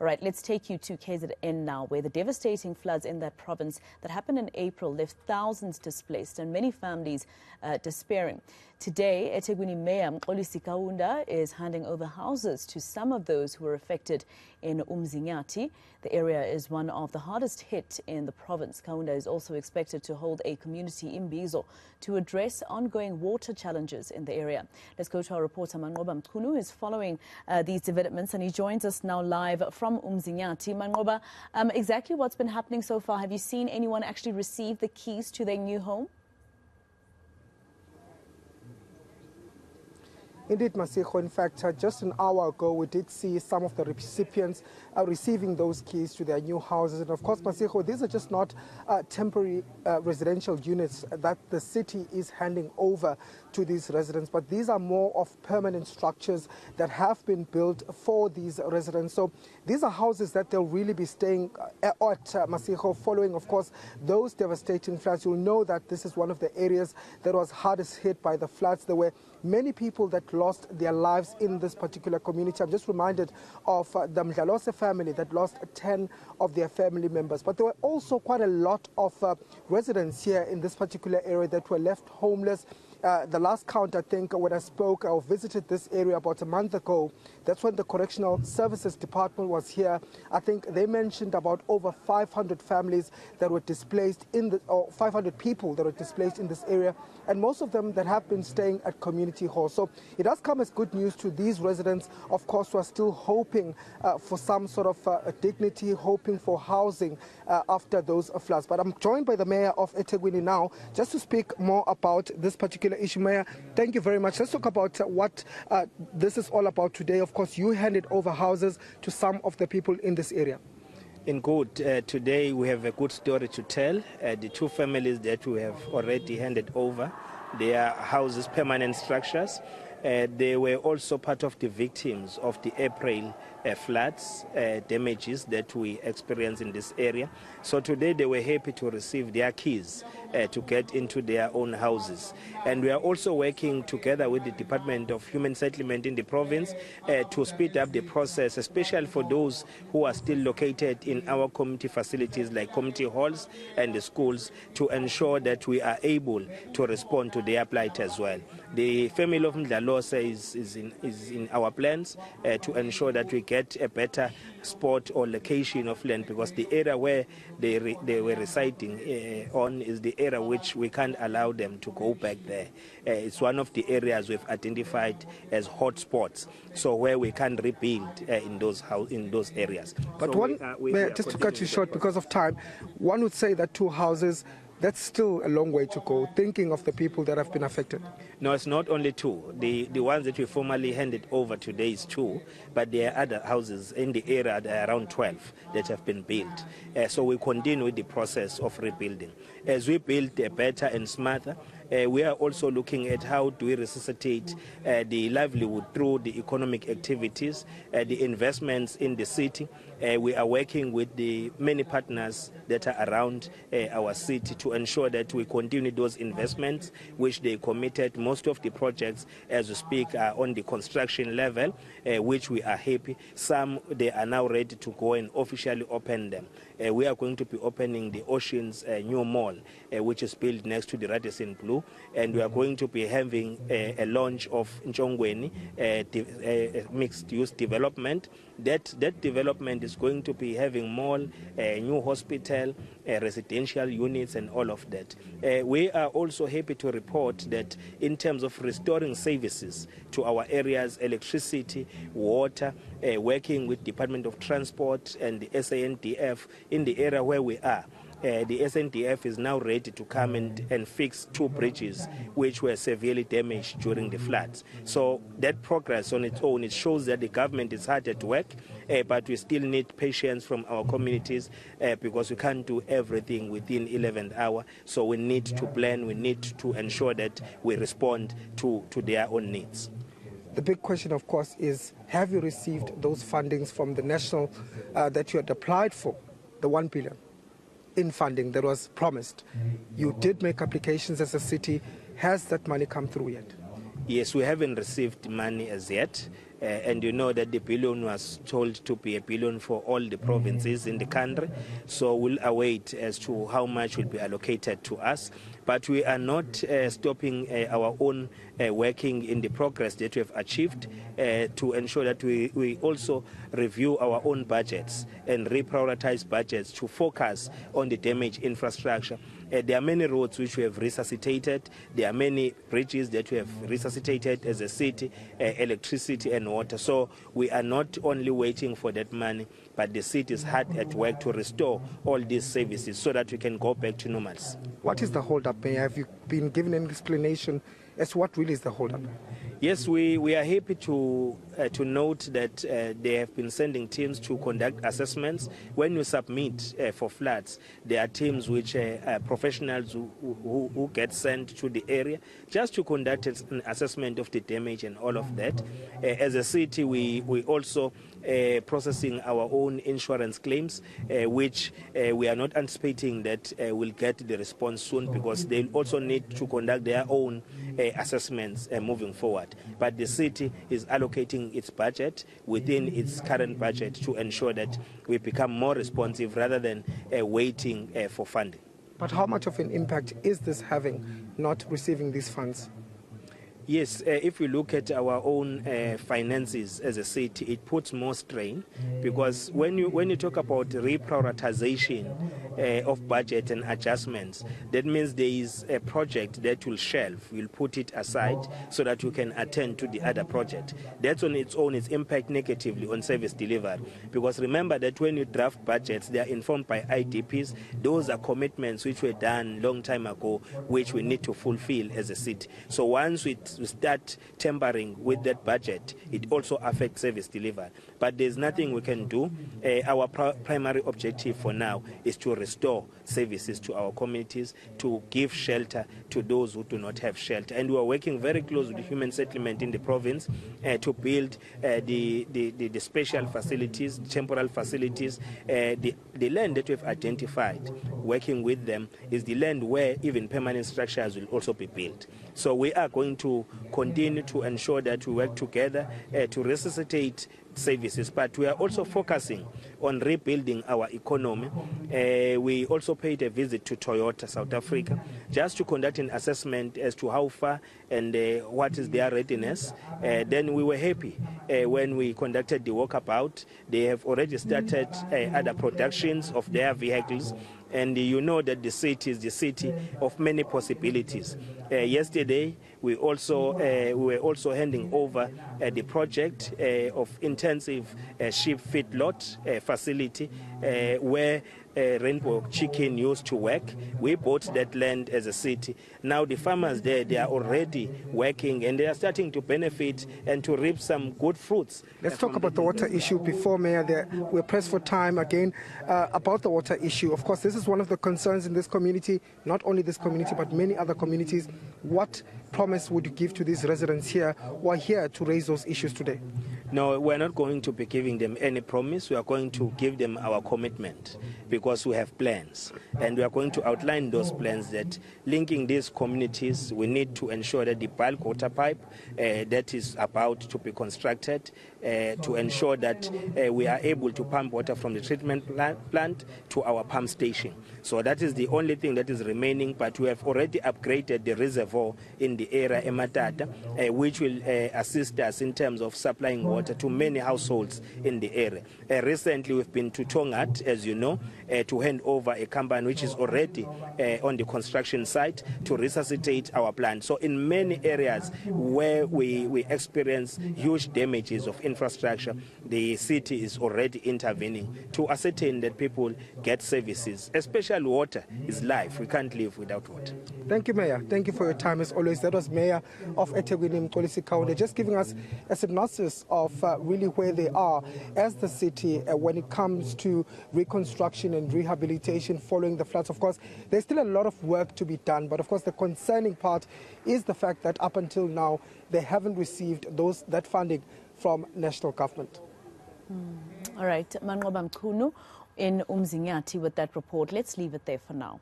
All right, let's take you to KZN now, where the devastating floods in that province that happened in April left thousands displaced and many families despairing. Today, eThekwini Mayor Mxolisi Kaunda is handing over houses to some of those who were affected in Umzinyathi. The area is one of the hardest hit in the province. Kaunda is also expected to hold a community imbizo to address ongoing water challenges in the area. Let's go to our reporter Manqoba Mchunu, who is following these developments, and he joins us now live from Umzinyathi. Manqoba, exactly what's been happening so far? Have you seen anyone actually receive the keys to their new home? Indeed, Masiko. In fact, just an hour ago, we did see some of the recipients receiving those keys to their new houses. And of course, Masiko, these are just not temporary residential units that the city is handing over to these residents, but these are more of permanent structures that have been built for these residents. So these are houses that they'll really be staying at, Masiko, following, of course, those devastating floods. You'll know that this is one of the areas that was hardest hit by the floods. There were many people that lost their lives in this particular community. I'm just reminded of the Mxolisi family that lost 10 of their family members. But there were also quite a lot of residents here in this particular area that were left homeless. The last count, I think, when I spoke or visited this area about a month ago, that's when the Correctional Services Department was here. I think they mentioned about over 500 families that were displaced or 500 people that were displaced in this area, and most of them that have been staying at community halls. So it does come as good news to these residents, of course, who are still hoping for some sort of dignity, hoping for housing after those floods. But I'm joined by the Mayor of eThekwini now just to speak more about this particular issue. Mayor, thank you very much. Let's talk about what this is all about today. Of course, you handed over houses to some of the people in this area. In good, today we have a good story to tell. The two families that we have already handed over, their houses, permanent structures. They were also part of the victims of the April floods, damages that we experienced in this area. So today they were happy to receive their keys to get into their own houses. And we are also working together with the Department of Human Settlement in the province to speed up the process, especially for those who are still located in our community facilities like community halls and the schools, to ensure that we are able to respond to their plight as well. The family of Mxolisi is in our plans to ensure that we get a better spot or location of land, because the area where they were residing on is the area which we can't allow them to go back there. It's one of the areas we've identified as hot spots, so where we can rebuild in those areas. But so just to cut you short because of time, one would say that two houses, that's still a long way to go, thinking of the people that have been affected. No, it's not only two. The ones that we formally handed over today is two, but there are other houses in the area, there are around 12 that have been built. So we continue with the process of rebuilding. As we build better and smarter, we are also looking at how do we resuscitate the livelihood through the economic activities, the investments in the city. We are working with the many partners that are around our city to ensure that we continue those investments which they committed. Most of the projects, as we speak, are on the construction level, which we are happy. Some, they are now ready to go and officially open them. We are going to be opening the Oceans new mall, which is built next to the Radisson Blue, and we are going to be having a launch of Nchongweni, mixed-use development. That development is going to be having mall, new hospital, residential units, and all of that. We are also happy to report that in terms of restoring services to our areas, electricity, water, working with Department of Transport and the SANDF in the area where we are. The SNDF is now ready to come and fix two bridges which were severely damaged during the floods. So that progress on its own, it shows that the government is hard at work, but we still need patience from our communities because we can't do everything within 11th hour. So we need to plan, we need to ensure that we respond to their own needs. The big question, of course, is have you received those fundings from the national that you had applied for, the 1 billion? In funding that was promised? You did make applications as a city. Has that money come through yet? Yes, we haven't received money as yet. And you know that the billion was told to be a billion for all the provinces in the country. So we'll await as to how much will be allocated to us. But we are not stopping our own working in the progress that we have achieved to ensure that we also review our own budgets and reprioritize budgets to focus on the damaged infrastructure. There are many roads which we have resuscitated. There are many bridges that we have resuscitated as a city, electricity and water. So we are not only waiting for that money, but the city is hard at work to restore all these services so that we can go back to normalcy. What is the hold-up, Mayor? Have you been given an explanation as to what really is the hold-up? Yes, we are happy to note that they have been sending teams to conduct assessments. When you submit for floods, there are teams which are professionals who get sent to the area just to conduct an assessment of the damage and all of that. As a city, we also processing our own insurance claims, which we are not anticipating that will get the response soon because they also need to conduct their own assessments moving forward. But the city is allocating its budget within its current budget to ensure that we become more responsive rather than waiting for funding. But how much of an impact is this having, not receiving these funds? Yes, if we look at our own finances as a city, it puts more strain because when you talk about reprioritization of budget and adjustments, that means there is a project that will shelve, we'll put it aside so that you can attend to the other project. That's on its own, its impact negatively on service delivery. Because remember that when you draft budgets, they are informed by IDPs. Those are commitments which were done long time ago, which we need to fulfill as a city. So once we start tampering with that budget, it also affects service delivery. But there's nothing we can do. Our primary objective for now is to restore services to our communities, to give shelter to those who do not have shelter. And we are working very close with the human settlement in the province to build the special facilities, temporal facilities. The land that we've identified, working with them, is the land where even permanent structures will also be built. So we are going to continue to ensure that we work together to resuscitate services, but we are also focusing on rebuilding our economy. We also paid a visit to Toyota, South Africa, just to conduct an assessment as to how far and what is their readiness. Then we were happy when we conducted the walkabout. They have already started other productions of their vehicles. And you know that the city is the city of many possibilities. Yesterday, we were also handing over the project of intensive sheep feedlot facility where Rainbow Chicken used to work. We bought that land as a city. Now the farmers there, they are already working and they are starting to benefit and to reap some good fruits. Let's talk about the water issue before, Mayor. We're pressed for time again about the water issue. Of course, this is one of the concerns in this community, not only this community, but many other communities. What promise would you give to these residents here who are here to raise those issues today? No, we're not going to be giving them any promise. We are going to give them our commitment because we have plans. And we are going to outline those plans that linking these communities, we need to ensure that the bulk water pipe that is about to be constructed to ensure that we are able to pump water from the treatment plant to our pump station. So that is the only thing that is remaining, but we have already upgraded the reservoir in the area Ematata, which will assist us in terms of supplying water to many households in the area. Recently, we've been to Tongat, as you know, to hand over a company which is already on the construction site to resuscitate our plant. So in many areas where we experience huge damages of infrastructure, the city is already intervening to ascertain that people get services, especially water is life. We can't live without water. Thank you, Mayor. Thank you for your time as always. That was Mayor of eThekwini, Mxolisi Kaunda, just giving us a synopsis of really where they are as the city when it comes to reconstruction and rehabilitation following the floods. Of course, there's still a lot of work to be done, but of course the concerning part is the fact that up until now they haven't received that funding from national government. All right, Manqoba Mchunu in Umzinyathi with that report. Let's leave it there for now.